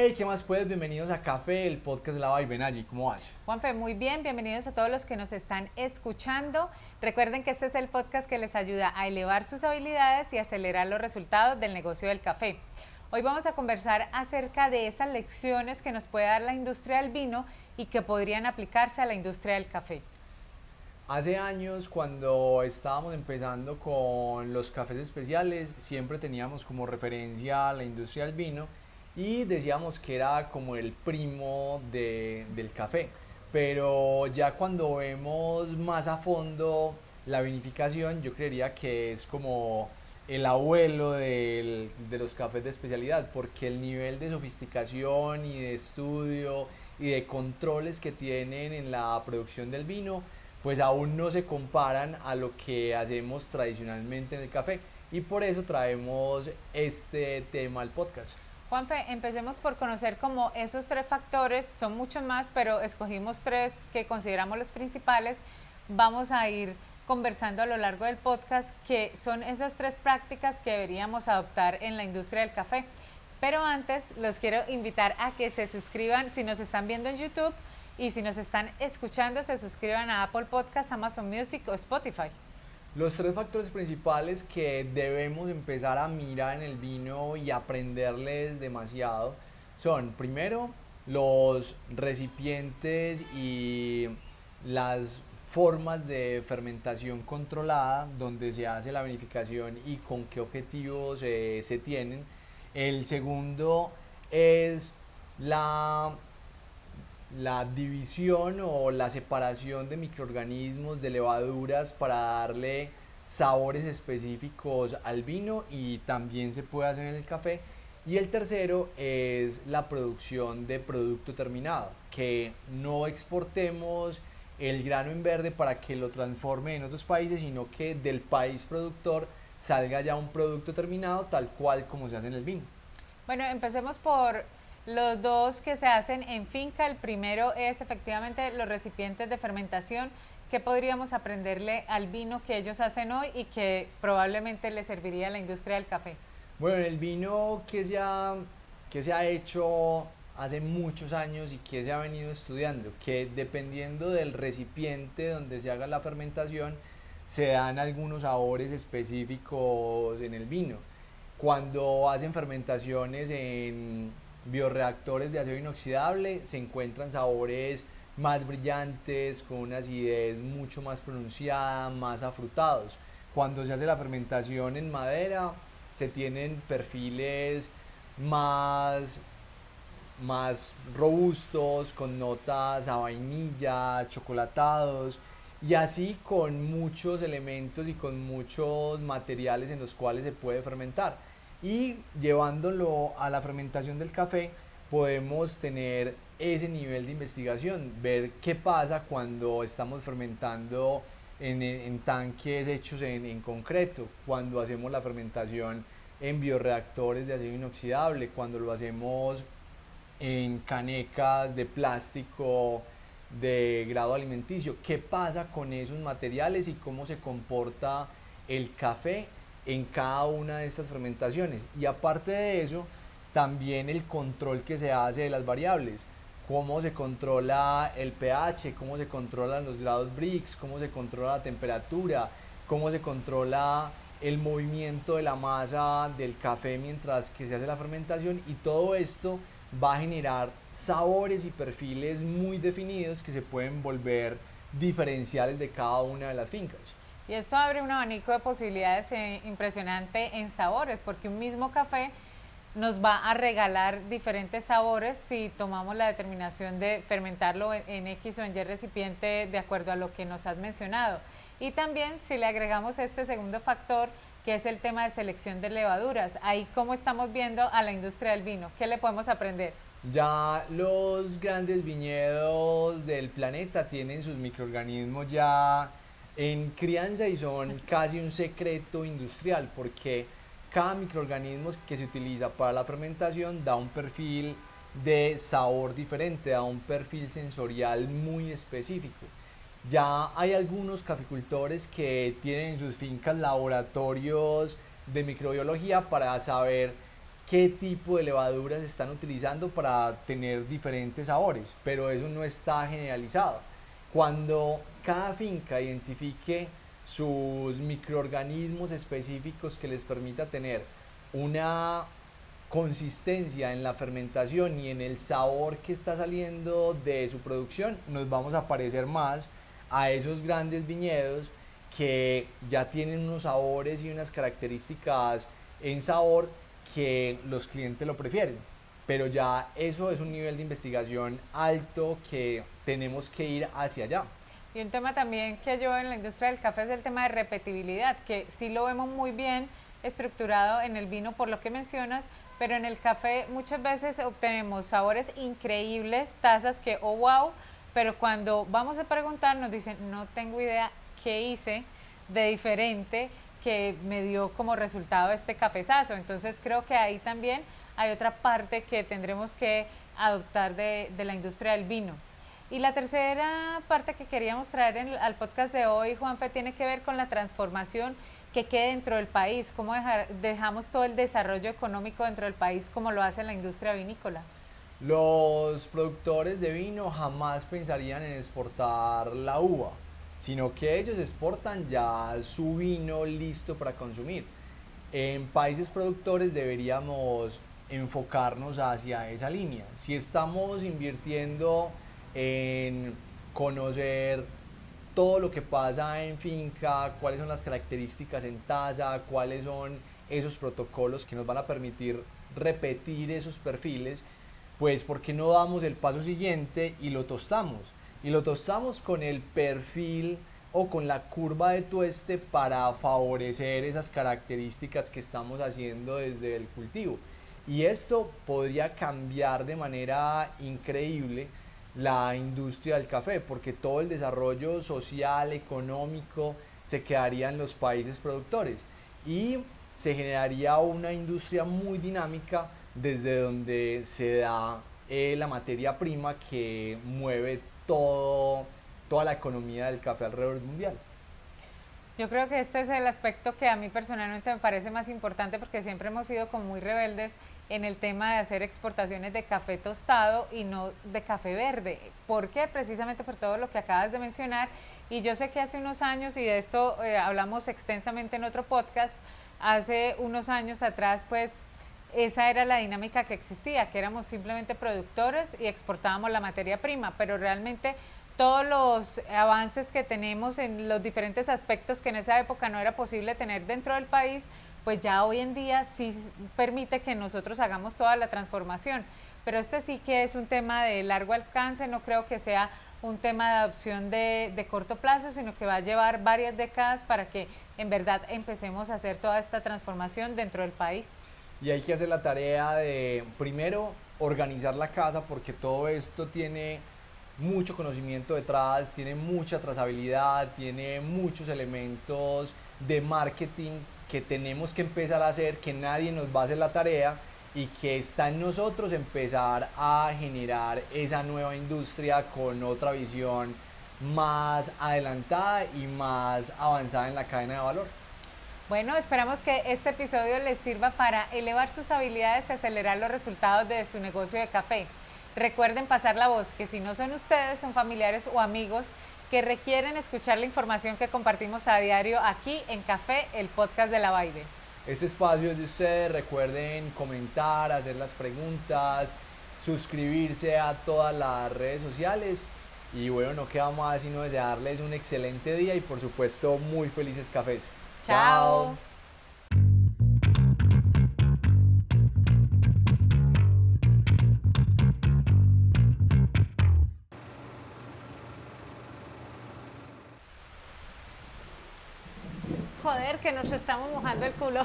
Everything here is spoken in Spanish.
Hey, ¿qué más pues? Bienvenidos a Café, el podcast de Lava y Benalli. ¿Cómo vas? Juanfe, muy bien, bienvenidos a todos los que nos están escuchando. Recuerden que este es el podcast que les ayuda a elevar sus habilidades y acelerar los resultados del negocio del café. Hoy vamos a conversar acerca de esas lecciones que nos puede dar la industria del vino y que podrían aplicarse a la industria del café. Hace años, cuando estábamos empezando con los cafés especiales, siempre teníamos como referencia a la industria del vino y decíamos que era como el primo del café. Pero ya cuando vemos más a fondo la vinificación, yo creería que es como el abuelo de los cafés de especialidad, porque el nivel de sofisticación y de estudio y de controles que tienen en la producción del vino pues aún no se comparan a lo que hacemos tradicionalmente en el café y por eso traemos este tema al podcast. Juanfe, empecemos por conocer como esos tres factores, son muchos más, pero escogimos tres que consideramos los principales. Vamos a ir conversando a lo largo del podcast, que son esas tres prácticas que deberíamos adoptar en la industria del café. Pero antes los quiero invitar a que se suscriban si nos están viendo en YouTube y si nos están escuchando, se suscriban a Apple Podcasts, Amazon Music o Spotify. Los tres factores principales que debemos empezar a mirar en el vino y aprenderles demasiado son, primero, los recipientes y las formas de fermentación controlada donde se hace la vinificación y con qué objetivos se tienen. El segundo es la la división o la separación de microorganismos, de levaduras para darle sabores específicos al vino y también se puede hacer en el café. Y el tercero es la producción de producto terminado, que no exportemos el grano en verde para que lo transforme en otros países, sino que del país productor salga ya un producto terminado tal cual como se hace en el vino. Bueno, empecemos por los dos que se hacen en finca. El primero es efectivamente los recipientes de fermentación. ¿Qué podríamos aprenderle al vino que ellos hacen hoy y que probablemente le serviría a la industria del café? Bueno, el vino que se ha hecho hace muchos años y que se ha venido estudiando, que dependiendo del recipiente donde se haga la fermentación, se dan algunos sabores específicos en el vino. Cuando hacen fermentaciones en bioreactores de acero inoxidable, se encuentran sabores más brillantes, con una acidez mucho más pronunciada, más afrutados. Cuando se hace la fermentación en madera, se tienen perfiles más, más robustos, con notas a vainilla, chocolatados, y así con muchos elementos y con muchos materiales en los cuales se puede fermentar. Y llevándolo a la fermentación del café, podemos tener ese nivel de investigación, ver qué pasa cuando estamos fermentando en tanques hechos en concreto, cuando hacemos la fermentación en bioreactores de acero inoxidable, cuando lo hacemos en canecas de plástico de grado alimenticio. ¿Qué pasa con esos materiales y cómo se comporta el café en cada una de estas fermentaciones? Y aparte de eso, también el control que se hace de las variables. Cómo se controla el pH, cómo se controlan los grados Brix, cómo se controla la temperatura, cómo se controla el movimiento de la masa del café mientras que se hace la fermentación, y todo esto va a generar sabores y perfiles muy definidos que se pueden volver diferenciales de cada una de las fincas. Y esto abre un abanico de posibilidades impresionante en sabores, porque un mismo café nos va a regalar diferentes sabores si tomamos la determinación de fermentarlo en X o en Y recipiente de acuerdo a lo que nos has mencionado. Y también si le agregamos este segundo factor, que es el tema de selección de levaduras. Ahí cómo estamos viendo a la industria del vino, ¿qué le podemos aprender? Ya los grandes viñedos del planeta tienen sus microorganismos ya en crianza y son casi un secreto industrial, porque cada microorganismo que se utiliza para la fermentación da un perfil de sabor diferente, da un perfil sensorial muy específico. Ya hay algunos caficultores que tienen en sus fincas laboratorios de microbiología para saber qué tipo de levaduras están utilizando para tener diferentes sabores, pero eso no está generalizado. Cuando cada finca identifique sus microorganismos específicos que les permita tener una consistencia en la fermentación y en el sabor que está saliendo de su producción, nos vamos a parecer más a esos grandes viñedos que ya tienen unos sabores y unas características en sabor que los clientes lo prefieren. Pero ya eso es un nivel de investigación alto que tenemos que ir hacia allá. Y un tema también que yo en la industria del café es el tema de repetibilidad, que sí lo vemos muy bien estructurado en el vino por lo que mencionas, pero en el café muchas veces obtenemos sabores increíbles, tazas que, oh wow, pero cuando vamos a preguntar nos dicen, no tengo idea qué hice de diferente que me dio como resultado este cafezazo. Entonces creo que ahí también hay otra parte que tendremos que adoptar de la industria del vino. Y la tercera parte que queríamos traer al podcast de hoy, Juanfe, tiene que ver con la transformación que quede dentro del país, cómo dejamos todo el desarrollo económico dentro del país como lo hace la industria vinícola. Los productores de vino jamás pensarían en exportar la uva, sino que ellos exportan ya su vino listo para consumir. En países productores deberíamos enfocarnos hacia esa línea. Si estamos invirtiendo en conocer todo lo que pasa en finca, cuáles son las características en taza, cuáles son esos protocolos que nos van a permitir repetir esos perfiles, pues ¿por qué no damos el paso siguiente y lo tostamos? Y lo tostamos con el perfil o con la curva de tueste para favorecer esas características que estamos haciendo desde el cultivo. Y esto podría cambiar de manera increíble la industria del café, porque todo el desarrollo social, económico, se quedaría en los países productores y se generaría una industria muy dinámica desde donde se da la materia prima que mueve toda la economía del café alrededor del mundial. Yo creo que este es el aspecto que a mí personalmente me parece más importante porque siempre hemos sido como muy rebeldes en el tema de hacer exportaciones de café tostado y no de café verde. ¿Por qué? Precisamente por todo lo que acabas de mencionar. Y yo sé que hace unos años, y de esto hablamos extensamente en otro podcast, hace unos años atrás, pues esa era la dinámica que existía, que éramos simplemente productores y exportábamos la materia prima, pero realmente todos los avances que tenemos en los diferentes aspectos que en esa época no era posible tener dentro del país, pues ya hoy en día sí permite que nosotros hagamos toda la transformación. Pero este sí que es un tema de largo alcance, no creo que sea un tema de adopción de corto plazo, sino que va a llevar varias décadas para que en verdad empecemos a hacer toda esta transformación dentro del país. Y hay que hacer la tarea de, primero, organizar la casa, porque todo esto tiene mucho conocimiento detrás, tiene mucha trazabilidad, tiene muchos elementos de marketing que tenemos que empezar a hacer, que nadie nos va a hacer la tarea y que está en nosotros empezar a generar esa nueva industria con otra visión más adelantada y más avanzada en la cadena de valor. Bueno, esperamos que este episodio les sirva para elevar sus habilidades y acelerar los resultados de su negocio de café. Recuerden pasar la voz, que si no son ustedes, son familiares o amigos que requieren escuchar la información que compartimos a diario aquí en Café, el podcast de La Vibe. Este espacio es de ustedes, recuerden comentar, hacer las preguntas, suscribirse a todas las redes sociales y bueno, no queda más sino desearles un excelente día y por supuesto muy felices cafés. Chao. Joder, que nos estamos mojando el culo.